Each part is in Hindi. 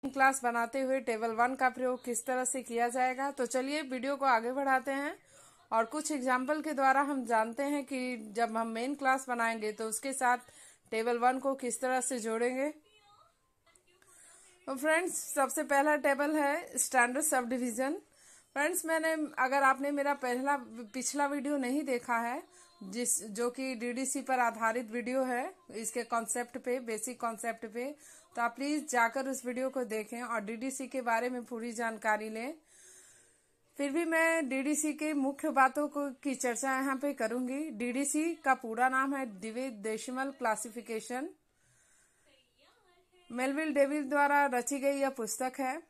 क्लास बनाते हुए टेबल 1 का प्रयोग किस तरह से किया जाएगा। तो चलिए वीडियो को आगे बढ़ाते हैं और कुछ एग्जाम्पल के द्वारा हम जानते हैं कि जब हम मेन क्लास बनाएंगे तो उसके साथ टेबल 1 को किस तरह से जोड़ेंगे। तो फ्रेंड्स, सबसे पहला टेबल है स्टैंडर्ड सब डिवीजन। फ्रेंड्स, अगर आपने मेरा पिछला वीडियो नहीं देखा है, जो कि डीडीसी पर आधारित वीडियो है, इसके कॉन्सेप्ट पे, बेसिक कॉन्सेप्ट पे, तो आप प्लीज जाकर उस वीडियो को देखें और डीडीसी के बारे में पूरी जानकारी लें। फिर भी मैं डीडीसी के मुख्य बातों की चर्चा यहाँ पे करूंगी। डीडीसी का पूरा नाम है डिविड डेसिमल क्लासिफिकेशन। मेलविल डेविल द्वारा रची गई यह पुस्तक है।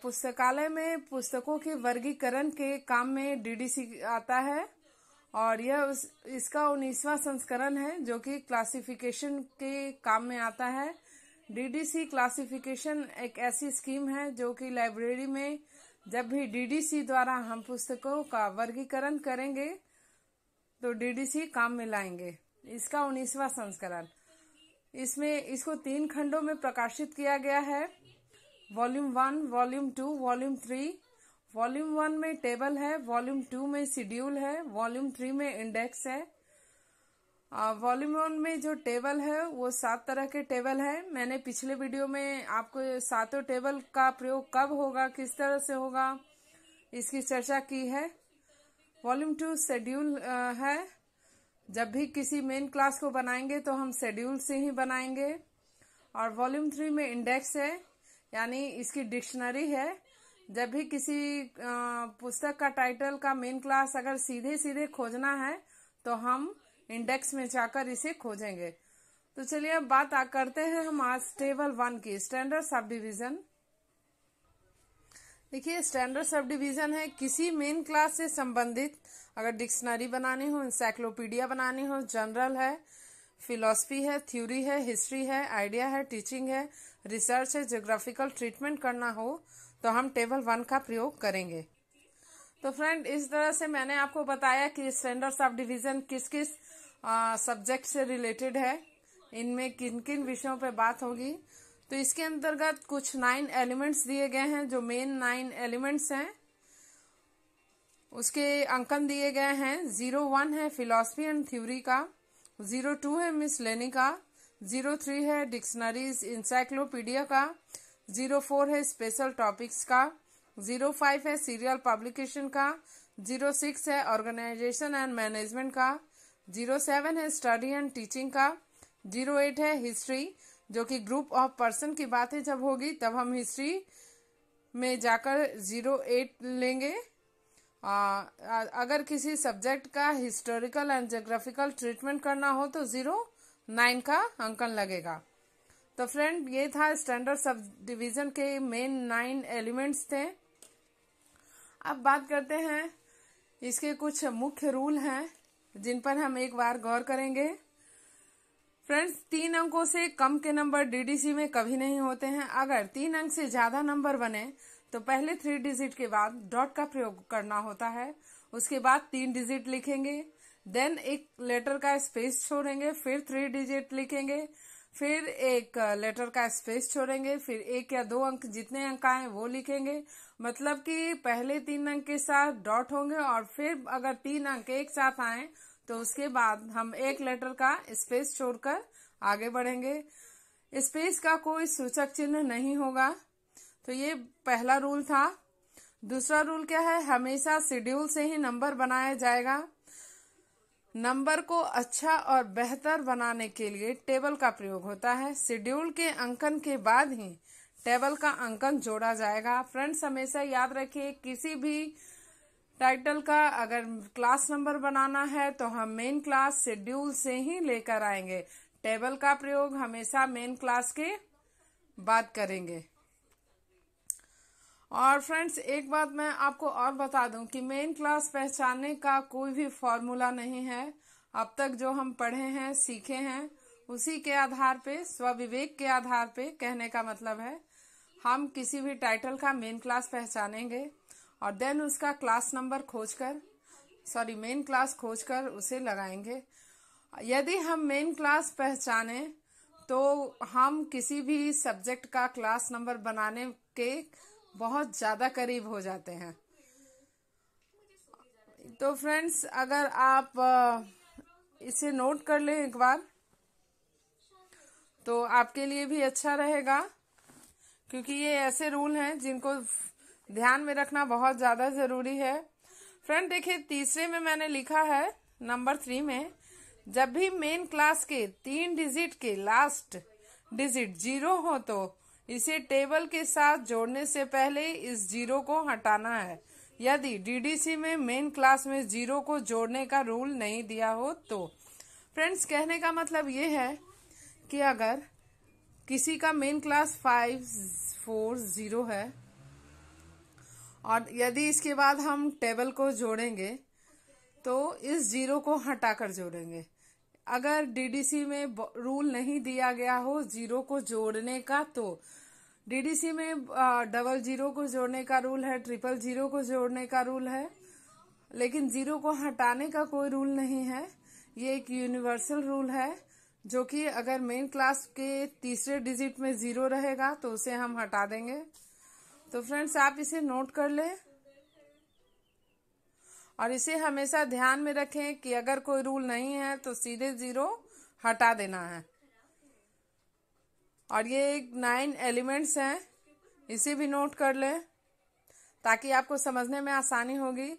पुस्तकालय में पुस्तकों के वर्गीकरण के काम में डीडीसी आता है और यह इसका 19वां संस्करण है जो कि क्लासिफिकेशन के काम में आता है। डीडीसी क्लासिफिकेशन एक ऐसी स्कीम है जो कि लाइब्रेरी में जब भी डीडीसी द्वारा हम पुस्तकों का वर्गीकरण करेंगे तो डीडीसी काम में लाएंगे। इसका 19वां संस्करण, इसको 3 खंडों में प्रकाशित किया गया है। Volume 1, volume 2, volume 3। वॉल्यूम 1 में टेबल है, वॉल्यूम 2 में शेड्यूल है, वॉल्यूम 3 में इंडेक्स है। वॉल्यूम 1 में जो टेबल है वो 7 तरह के टेबल है। मैंने पिछले वीडियो में आपको 7 टेबल का प्रयोग कब होगा, किस तरह से होगा, इसकी चर्चा की है। वॉल्यूम 2 शेड्यूल है। जब भी किसी मेन क्लास को बनाएंगे तो हम शेड्यूल से ही बनाएंगे। और वॉल्यूम 3 में इंडेक्स है, यानी इसकी डिक्शनरी है। जब भी किसी पुस्तक का टाइटल का मेन क्लास अगर सीधे सीधे खोजना है तो हम इंडेक्स में जाकर इसे खोजेंगे। तो चलिए अब बात करते हैं हम आज टेबल 1 की, स्टैंडर्ड सब डिवीजन। देखिए, स्टैंडर्ड सब डिवीजन है किसी मेन क्लास से संबंधित अगर डिक्शनरी बनानी हो, इंसाइक्लोपीडिया बनानी हो, जनरल है, फिलॉसफी है, थ्योरी है, हिस्ट्री है, आइडिया है, टीचिंग है, रिसर्च है, ज्योग्राफिकल ट्रीटमेंट करना हो तो हम टेबल 1 का प्रयोग करेंगे। तो फ्रेंड, इस तरह से मैंने आपको बताया कि स्टैंडर्ड सब डिवीजन किस किस सब्जेक्ट से रिलेटेड है, इनमें किन किन विषयों पे बात होगी। तो इसके अंतर्गत कुछ 9 एलिमेंट्स दिए गए हैं, जो मेन 9 एलिमेंट्स हैं उसके अंकन दिए गए हैं। 01 है फिलॉसफी एंड थ्योरी का, 02 है मिसलेनी का, 03 है डिक्शनरीज इंसाइक्लोपीडिया का, 04 है स्पेशल टॉपिक्स का, 05 है सीरियल पब्लिकेशन का, 06 है ऑर्गेनाइजेशन एंड मैनेजमेंट का, 07 है स्टडी एंड टीचिंग का, 08 है हिस्ट्री, जो कि ग्रुप ऑफ पर्सन की बातें जब होगी तब हम हिस्ट्री में जाकर 08 लेंगे। अगर किसी सब्जेक्ट का हिस्टोरिकल एंड ज्योग्राफिकल ट्रीटमेंट करना हो तो 09 का अंकन लगेगा। तो फ्रेंड, ये था स्टैंडर्ड सब डिवीजन के मेन 9 एलिमेंट्स थे। अब बात करते हैं, इसके कुछ मुख्य रूल हैं जिन पर हम एक बार गौर करेंगे। फ्रेंड्स, 3 अंकों से कम के नंबर डीडीसी में कभी नहीं होते हैं। अगर 3 अंक से ज्यादा नंबर बने तो पहले 3 डिजिट के बाद डॉट का प्रयोग करना होता है, उसके बाद 3 डिजिट लिखेंगे, देन एक लेटर का स्पेस छोड़ेंगे, फिर 3 डिजिट लिखेंगे, फिर एक लेटर का स्पेस छोड़ेंगे, फिर 1 या 2 अंक, जितने अंक आए वो लिखेंगे। मतलब कि पहले 3 अंक के साथ डॉट होंगे और फिर अगर 3 अंक एक साथ आए तो उसके बाद हम एक लेटर का स्पेस छोड़कर आगे बढ़ेंगे। स्पेस का कोई सूचक चिन्ह नहीं होगा। तो ये पहला रूल था। दूसरा रूल क्या है, हमेशा शेड्यूल से ही नंबर बनाया जाएगा। नंबर को अच्छा और बेहतर बनाने के लिए टेबल का प्रयोग होता है। शेड्यूल के अंकन के बाद ही टेबल का अंकन जोड़ा जाएगा। फ्रेंड्स, हमेशा याद रखिए, किसी भी टाइटल का अगर क्लास नंबर बनाना है तो हम मेन क्लास शेड्यूल से ही लेकर आएंगे। टेबल का प्रयोग हमेशा मेन क्लास के बाद करेंगे। और फ्रेंड्स, एक बात मैं आपको और बता दूं कि मेन क्लास पहचानने का कोई भी फॉर्मूला नहीं है। अब तक जो हम पढ़े हैं, सीखे हैं, उसी के आधार पे, स्वविवेक के आधार पे, कहने का मतलब है हम किसी भी टाइटल का मेन क्लास पहचानेंगे और देन उसका क्लास नंबर मेन क्लास खोजकर उसे लगाएंगे। यदि हम मेन क्लास पहचाने तो हम किसी भी सब्जेक्ट का क्लास नंबर बनाने के बहुत ज़्यादा करीब हो जाते हैं। तो फ्रेंड्स, अगर आप इसे नोट कर लें एक बार तो आपके लिए भी अच्छा रहेगा, क्योंकि ये ऐसे रूल हैं जिनको ध्यान में रखना बहुत ज़्यादा ज़रूरी है। फ्रेंड देखिए, तीसरे में मैंने लिखा है नंबर 3 में, जब भी मेन क्लास के 3 डिजिट के लास्ट डिजिट 0 हो तो इसे टेबल के साथ जोड़ने से पहले इस 0 को हटाना है। यदि डीडीसी में मेन क्लास में 0 को जोड़ने का रूल नहीं दिया हो तो। फ्रेंड्स, कहने का मतलब ये है कि अगर किसी का मेन क्लास 540 है और यदि इसके बाद हम टेबल को जोड़ेंगे तो इस 0 को हटाकर जोड़ेंगे। अगर डीडीसी में रूल नहीं दिया गया हो 0 को जोड़ने का, तो डीडीसी में 00 को जोड़ने का रूल है, 000 को जोड़ने का रूल है, लेकिन 0 को हटाने का कोई रूल नहीं है। ये एक यूनिवर्सल रूल है, जो कि अगर मेन क्लास के तीसरे डिजिट में 0 रहेगा तो उसे हम हटा देंगे। तो फ्रेंड्स, आप इसे नोट कर लें और इसे हमेशा ध्यान में रखें कि अगर कोई रूल नहीं है तो सीधे 0 हटा देना है। और ये 9 एलिमेंट्स हैं, इसे भी नोट कर लें ताकि आपको समझने में आसानी होगी।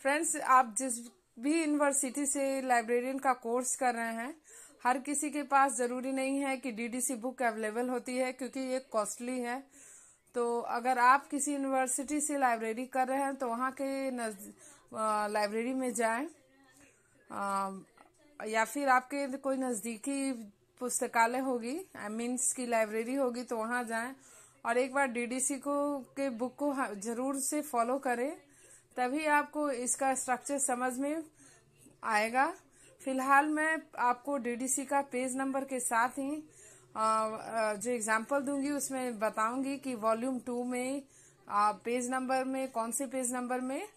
फ्रेंड्स, आप जिस भी यूनिवर्सिटी से लाइब्रेरियन का कोर्स कर रहे हैं, हर किसी के पास जरूरी नहीं है कि डीडीसी बुक अवेलेबल होती है, क्योंकि ये कॉस्टली है। तो अगर आप किसी यूनिवर्सिटी से लाइब्रेरी कर रहे हैं तो वहाँ के लाइब्रेरी में जाएं, या फिर आपके कोई नज़दीकी पुस्तकालय होगी, मीन्स की लाइब्रेरी होगी, तो वहाँ जाएं और एक बार डीडीसी के बुक को जरूर से फॉलो करें, तभी आपको इसका स्ट्रक्चर समझ में आएगा। फिलहाल मैं आपको डीडीसी का पेज नंबर के साथ ही जो एग्जाम्पल दूंगी उसमें बताऊंगी कि वॉल्यूम 2 में पेज नंबर में, कौन से पेज नंबर में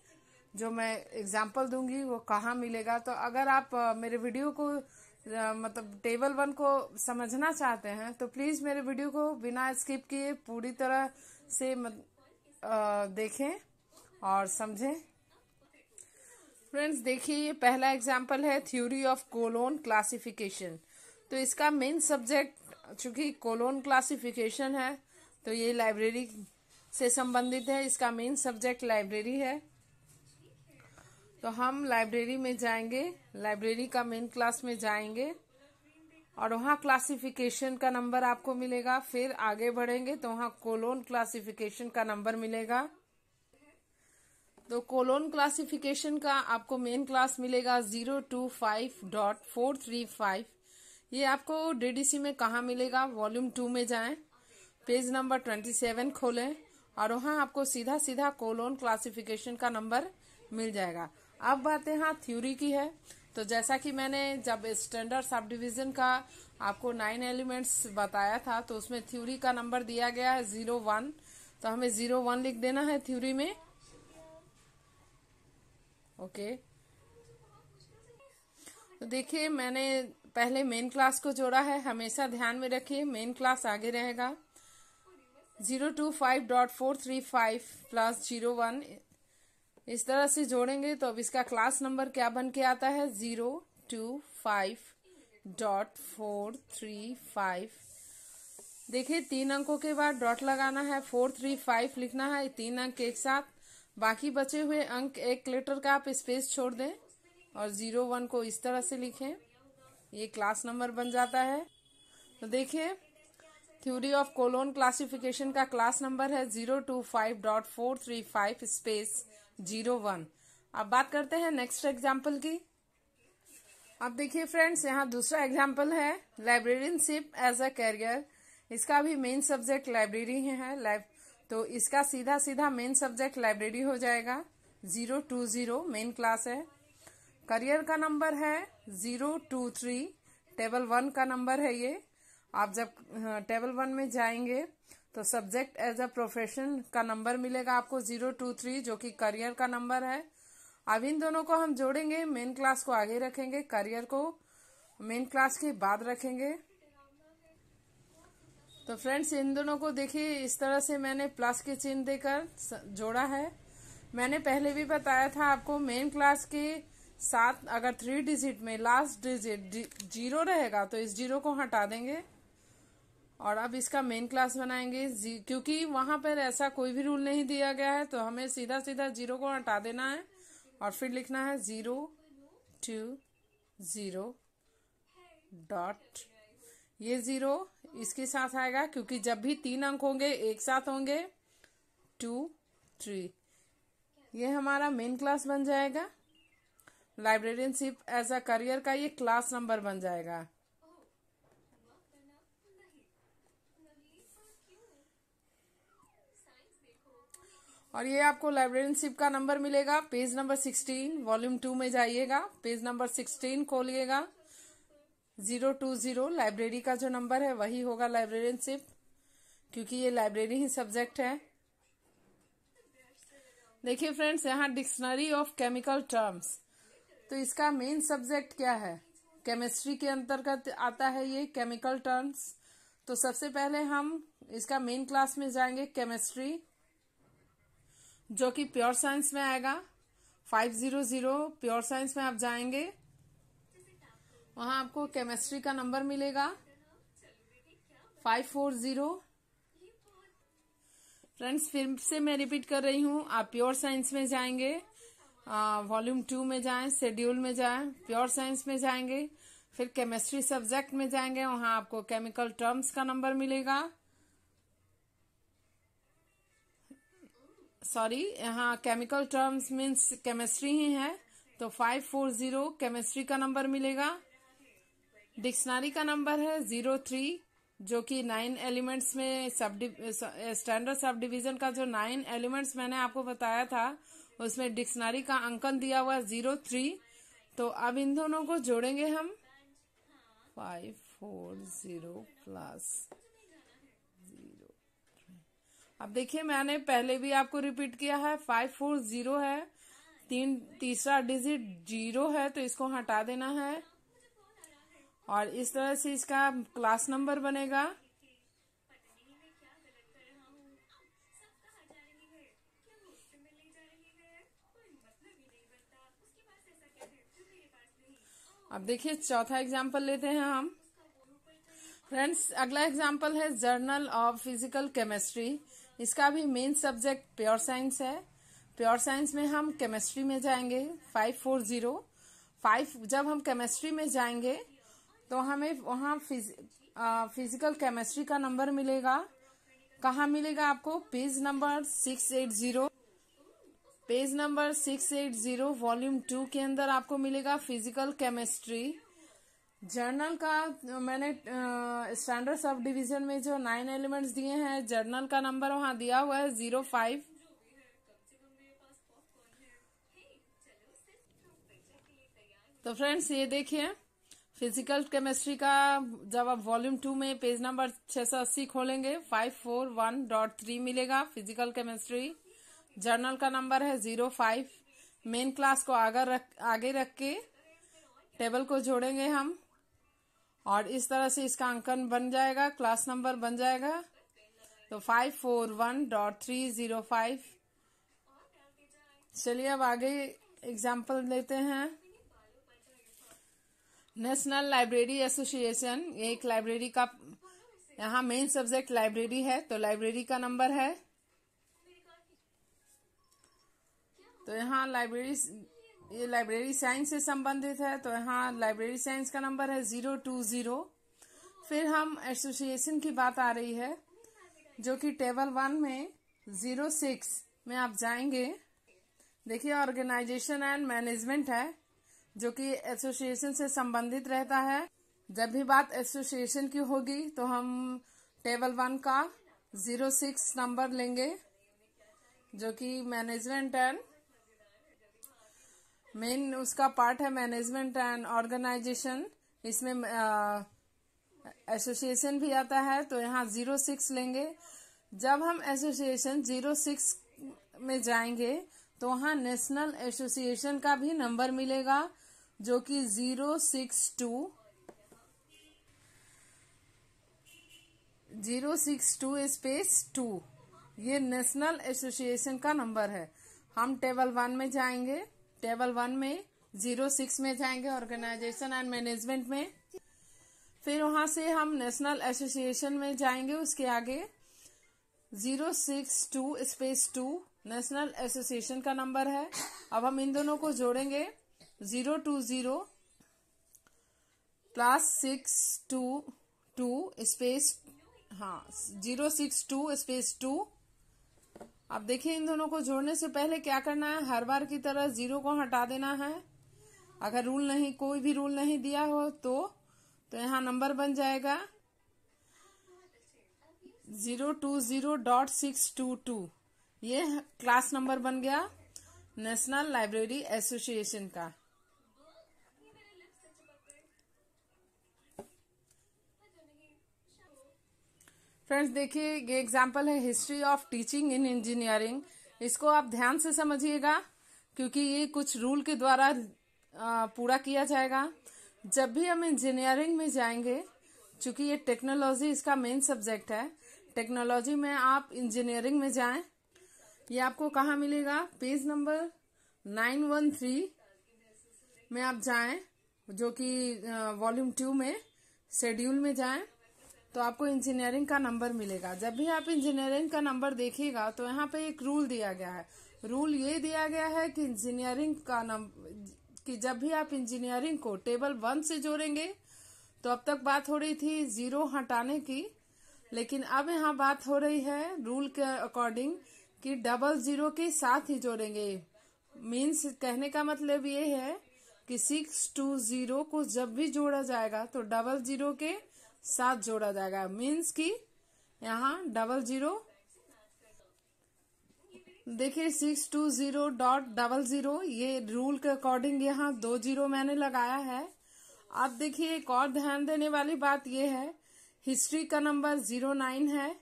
जो मैं एग्जाम्पल दूंगी वो कहाँ मिलेगा। तो अगर आप मेरे वीडियो को मतलब टेबल 1 को समझना चाहते हैं तो प्लीज मेरे वीडियो को बिना स्किप किए पूरी तरह से देखें और समझें। फ्रेंड्स देखिए, ये पहला एग्जाम्पल है थ्योरी ऑफ कोलोन क्लासिफिकेशन। तो इसका मेन सब्जेक्ट, चूंकि कोलोन क्लासिफिकेशन है तो ये लाइब्रेरी से संबंधित है, इसका मेन सब्जेक्ट लाइब्रेरी है। तो हम लाइब्रेरी में जाएंगे, लाइब्रेरी का मेन क्लास में जाएंगे और वहाँ क्लासिफिकेशन का नंबर आपको मिलेगा। फिर आगे बढ़ेंगे तो वहाँ कोलोन क्लासिफिकेशन का नंबर मिलेगा। तो कोलोन क्लासिफिकेशन का आपको मेन क्लास मिलेगा 025.435। ये आपको डीडीसी में कहाँ मिलेगा? वॉल्यूम 2 में जाएं, पेज नंबर 27 खोलें और वहाँ आपको सीधा सीधा कोलोन क्लासिफिकेशन का नंबर मिल जाएगा। अब बात यहाँ थ्योरी की है। तो जैसा कि मैंने जब स्टैंडर्ड सब डिवीजन का आपको 9 एलिमेंट्स बताया था तो उसमें थ्योरी का नंबर दिया गया है 01। तो हमें 01 लिख देना है थ्योरी में। ओके, तो देखिए मैंने पहले मेन क्लास को जोड़ा है, हमेशा ध्यान में रखिए मेन क्लास आगे रहेगा। 025.435 प्लस 01 इस तरह से जोड़ेंगे तो अब इसका क्लास नंबर क्या बन के आता है? 025.435। देखिए 3 अंकों के बाद डॉट लगाना है, 435 लिखना है, 3 अंक एक साथ, बाकी बचे हुए अंक एक लेटर का आप स्पेस छोड़ दें और 01 को इस तरह से लिखें, ये क्लास नंबर बन जाता है। तो देखिए थ्योरी ऑफ कोलोन क्लासिफिकेशन का क्लास नंबर है 025.435 स्पेस 01। अब बात करते हैं नेक्स्ट एग्जाम्पल की। अब देखिए फ्रेंड्स, यहाँ दूसरा एग्जाम्पल है लाइब्रेरियनशिप एज अ कैरियर। इसका भी मेन सब्जेक्ट लाइब्रेरी है, तो इसका सीधा सीधा मेन सब्जेक्ट लाइब्रेरी हो जाएगा। 020 मेन क्लास है। करियर का नंबर है 023, टेबल 1 का नंबर है ये। आप जब टेबल 1 में जाएंगे तो सब्जेक्ट एज अ प्रोफेशन का नंबर मिलेगा आपको 023, जो कि करियर का नंबर है। अब इन दोनों को हम जोड़ेंगे, मेन क्लास को आगे रखेंगे, करियर को मेन क्लास के बाद रखेंगे। तो फ्रेंड्स इन दोनों को देखिए, इस तरह से मैंने प्लस के चिन्ह देकर जोड़ा है। मैंने पहले भी बताया था आपको, मेन क्लास के साथ अगर 3 डिजिट में लास्ट डिजिट 0 रहेगा तो इस 0 को हटा देंगे और अब इसका मेन क्लास बनाएंगे। क्योंकि वहां पर ऐसा कोई भी रूल नहीं दिया गया है, तो हमें सीधा सीधा 0 को हटा देना है और फिर लिखना है 0 2 0 डॉट। ये 0 इसके साथ आएगा क्योंकि जब भी 3 अंक होंगे एक साथ होंगे 2 3। ये हमारा मेन क्लास बन जाएगा। लाइब्रेरियनशिप एज अ करियर का ये क्लास नंबर बन जाएगा। और ये आपको लाइब्रेरियनशिप का नंबर मिलेगा पेज नंबर 16, वॉल्यूम 2 में जाइएगा, पेज नंबर 16 खोलिएगा। 020 लाइब्रेरी का जो नंबर है वही होगा लाइब्रेरियनशिप, क्योंकि ये लाइब्रेरी ही सब्जेक्ट है। देखिए फ्रेंड्स, यहाँ डिक्शनरी ऑफ केमिकल टर्म्स, तो इसका मेन सब्जेक्ट क्या है? केमिस्ट्री के अंतर्गत आता है ये केमिकल टर्म्स। तो सबसे पहले हम इसका मेन क्लास में जाएंगे केमिस्ट्री, जो कि प्योर साइंस में आएगा। 500 प्योर साइंस में आप जाएंगे, वहां आपको केमिस्ट्री का नंबर मिलेगा 540। फ्रेंड्स फिर से मैं रिपीट कर रही हूँ, आप प्योर साइंस में जाएंगे, वॉल्यूम 2 में जाएं, शेड्यूल में जाएं, प्योर साइंस में जाएंगे, फिर केमिस्ट्री सब्जेक्ट में जाएंगे, वहां आपको केमिकल टर्म्स का नंबर मिलेगा। सॉरी, यहाँ केमिकल टर्म्स मीन्स केमिस्ट्री ही है, तो 540 केमिस्ट्री का नंबर मिलेगा। डिक्शनरी का नंबर है 03, जो कि 9 एलिमेंट्स में स्टैंडर्ड सब डिवीजन का जो 9 एलिमेंट्स मैंने आपको बताया था, उसमें डिक्शनरी का अंकन दिया हुआ है 03। तो अब इन दोनों को जोड़ेंगे हम, 540 प्लस 03। अब देखिए, मैंने पहले भी आपको रिपीट किया है, 540 है, तीसरा डिजिट 0 है, तो इसको हटा देना है और इस तरह से इसका क्लास नंबर बनेगा। अब देखिए चौथा एग्जाम्पल लेते हैं हम। फ्रेंड्स अगला एग्जाम्पल है जर्नल ऑफ फिजिकल केमिस्ट्री। इसका भी मेन सब्जेक्ट प्योर साइंस है। प्योर साइंस में हम केमिस्ट्री में जाएंगे 540। जब हम केमिस्ट्री में जाएंगे तो हमें वहाँ फिजिकल केमिस्ट्री का नंबर मिलेगा। कहाँ मिलेगा आपको? Page number 680। Page number 680 volume 2 के अंदर आपको मिलेगा फिजिकल केमिस्ट्री। जर्नल का मैंने स्टैंडर्ड सब डिवीजन में जो 9 एलिमेंट्स दिए हैं, जर्नल का नंबर वहां दिया हुआ है 05। तो फ्रेंड्स ये देखिए, फिजिकल केमिस्ट्री का जब आप वॉल्यूम 2 में पेज नंबर 680 खोलेंगे 541.3 मिलेगा फिजिकल केमिस्ट्री। जर्नल का नंबर है 05। मेन क्लास को आगे रख के टेबल को जोड़ेंगे हम और इस तरह से इसका अंकन बन जाएगा, क्लास नंबर बन जाएगा। तो 541.305। चलिए अब आगे एग्जाम्पल लेते हैं। नेशनल लाइब्रेरी एसोसिएशन, ये एक लाइब्रेरी का, यहाँ मेन सब्जेक्ट लाइब्रेरी है, तो लाइब्रेरी का नंबर है। तो यहाँ ये लाइब्रेरी साइंस से संबंधित है, तो यहाँ लाइब्रेरी साइंस का नंबर है 020। फिर हम एसोसिएशन की बात आ रही है, जो कि टेबल 1 में 06 में आप जाएंगे। देखिए ऑर्गेनाइजेशन एंड मैनेजमेंट है, जो कि एसोसिएशन से संबंधित रहता है। जब भी बात एसोसिएशन की होगी तो हम टेबल 1 का 06 नंबर लेंगे, जो कि मैनेजमेंट एंड मेन उसका पार्ट है, मैनेजमेंट एंड ऑर्गेनाइजेशन। इसमें एसोसिएशन भी आता है, तो यहाँ 06 लेंगे। जब हम एसोसिएशन 06 में जाएंगे तो वहाँ नेशनल एसोसिएशन का भी नंबर मिलेगा, जो कि 062। 062 स्पेस 2, ये नेशनल एसोसिएशन का नंबर है। हम टेबल 1 में जाएंगे, टेबल 1 में 06 में जाएंगे, ऑर्गेनाइजेशन एंड मैनेजमेंट में। फिर वहां से हम नेशनल एसोसिएशन में जाएंगे, उसके आगे 062 स्पेस 2 नेशनल एसोसिएशन का नंबर है। अब हम इन दोनों को जोड़ेंगे, 020 प्लस 622 स्पेस 062 स्पेस 2। अब देखिए इन दोनों को जोड़ने से पहले क्या करना है, हर बार की तरह 0 को हटा देना है। अगर कोई भी रूल नहीं दिया हो तो यहाँ नंबर बन जाएगा 020.622। ये क्लास नंबर बन गया नेशनल लाइब्रेरी एसोसिएशन का। फ्रेंड्स देखिए, ये एग्जाम्पल है history of teaching in engineering. इसको आप ध्यान से समझिएगा क्योंकि ये कुछ रूल के द्वारा पूरा किया जाएगा। जब भी हम इंजीनियरिंग में जाएंगे, चूंकि ये टेक्नोलॉजी इसका मेन सब्जेक्ट है, टेक्नोलॉजी में आप इंजीनियरिंग में जाएं, ये आपको कहाँ मिलेगा, पेज नंबर 913 में आप जाएं, जो कि वॉल्यूम 2 में शेड्यूल में जाएं, तो आपको इंजीनियरिंग का नंबर मिलेगा। जब भी आप इंजीनियरिंग का नंबर देखिएगा तो यहाँ पे एक रूल दिया गया है। रूल ये दिया गया है कि इंजीनियरिंग का कि जब भी आप इंजीनियरिंग को टेबल 1 से जोड़ेंगे, तो अब तक बात हो रही थी 0 हटाने की, लेकिन अब यहाँ बात हो रही है रूल के अकॉर्डिंग कि 00 के साथ ही जोड़ेंगे। मीन्स कहने का मतलब ये है कि 620 को जब भी जोड़ा जाएगा तो 00 के साथ जोड़ा जाएगा। मीन्स कि यहाँ 00 देखिए 620.00, ये रूल के अकॉर्डिंग यहाँ 2 0 मैंने लगाया है। अब देखिए एक और ध्यान देने वाली बात ये है, हिस्ट्री का नंबर 09 है,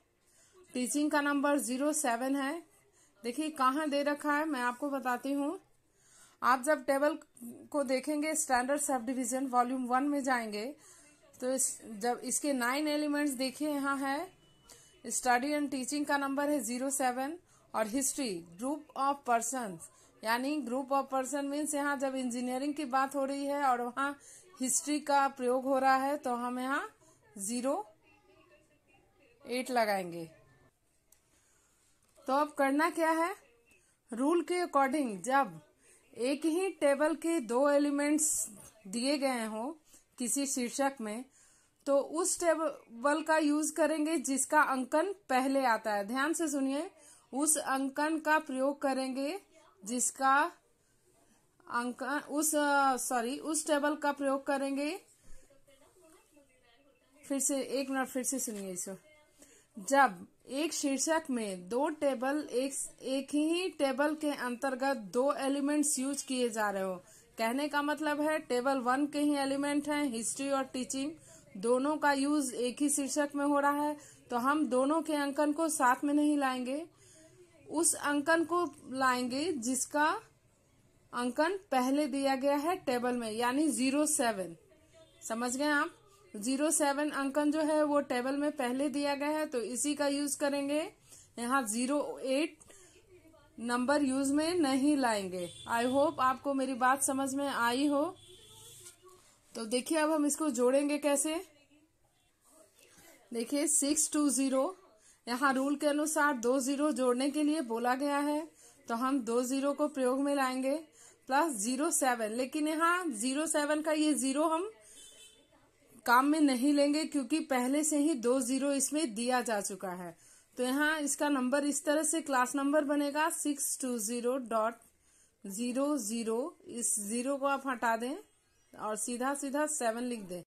टीचिंग का नंबर 07 है। देखिए कहाँ दे रखा है, मैं आपको बताती हूँ। आप जब टेबल को देखेंगे, स्टैंडर्ड सब डिवीजन वॉल्यूम 1 में जाएंगे, तो जब इसके 9 एलिमेंट्स देखिए, यहाँ है स्टडी एंड टीचिंग का नंबर है 07, और हिस्ट्री ग्रुप ऑफ पर्सन्स, यानी ग्रुप ऑफ पर्सन मीन्स यहाँ जब इंजीनियरिंग की बात हो रही है और वहाँ हिस्ट्री का प्रयोग हो रहा है, तो हम यहाँ 08 लगाएंगे। तो अब करना क्या है, रूल के अकॉर्डिंग जब एक ही टेबल के 2 एलिमेंट्स दिए गए हो किसी शीर्षक में, तो उस टेबल का यूज करेंगे जिसका अंकन पहले आता है। ध्यान से सुनिए, उस अंकन का प्रयोग करेंगे जिसका अंकन उस टेबल का प्रयोग करेंगे। फिर से एक मिनट फिर से सुनिए इसे। जब एक शीर्षक में 2 टेबल एक ही टेबल के अंतर्गत 2 एलिमेंट्स यूज किए जा रहे हो, कहने का मतलब है टेबल 1 के ही एलिमेंट हैं, हिस्ट्री और टीचिंग, दोनों का यूज एक ही शीर्षक में हो रहा है, तो हम दोनों के अंकन को साथ में नहीं लाएंगे, उस अंकन को लाएंगे जिसका अंकन पहले दिया गया है टेबल में, यानी 07। समझ गए आप, 07 अंकन जो है वो टेबल में पहले दिया गया है, तो इसी का यूज करेंगे। यहाँ 08 नंबर यूज में नहीं लाएंगे। आई होप आपको मेरी बात समझ में आई हो। तो देखिए अब हम इसको जोड़ेंगे कैसे। देखिए 620, यहाँ रूल के अनुसार 2 0 जोड़ने के लिए बोला गया है, तो हम 2 0 को प्रयोग में लाएंगे, प्लस 07। लेकिन यहाँ 07 का ये 0 हम काम में नहीं लेंगे क्योंकि पहले से ही 2 0 इसमें दिया जा चुका है। तो यहाँ इसका नंबर इस तरह से क्लास नंबर बनेगा 620.00। इस 0 को आप हटा दें और सीधा सीधा 7 लिख दें।